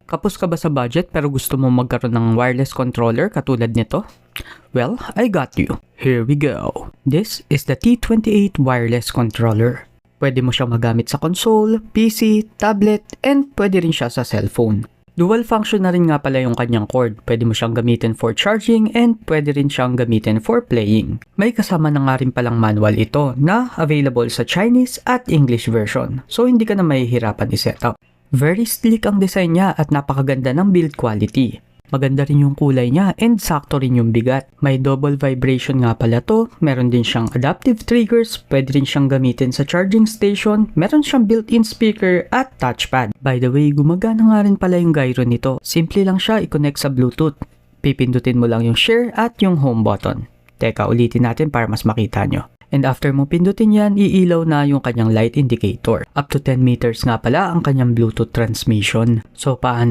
Kapos ka ba sa budget pero gusto mo magkaroon ng wireless controller katulad nito? Well, I got you. Here we go. This is the T28 wireless controller. Pwede mo siyang magamit sa console, PC, tablet, and pwede rin siya sa cellphone. Dual function na rin nga pala yung kanyang cord. Pwede mo siyang gamitin for charging and pwede rin siyang gamitin for playing. May kasama na nga rin palang manual ito na available sa Chinese at English version. So hindi ka na mahihirapan i-setup. Very sleek ang design niya at napakaganda ng build quality. Maganda rin yung kulay niya and sakto rin yung bigat. May double vibration nga pala to, meron din siyang adaptive triggers, pwede rin siyang gamitin sa charging station, meron siyang built-in speaker at touchpad. By the way, gumagana nga rin pala yung gyro nito. Simple lang siya i-connect sa Bluetooth. Pipindutin mo lang yung share at yung home button. Teka, ulitin natin para mas makita nyo. And after mo pindutin yan, iilaw na yung kanyang light indicator. Up to 10 meters nga pala ang kanyang Bluetooth transmission. So paano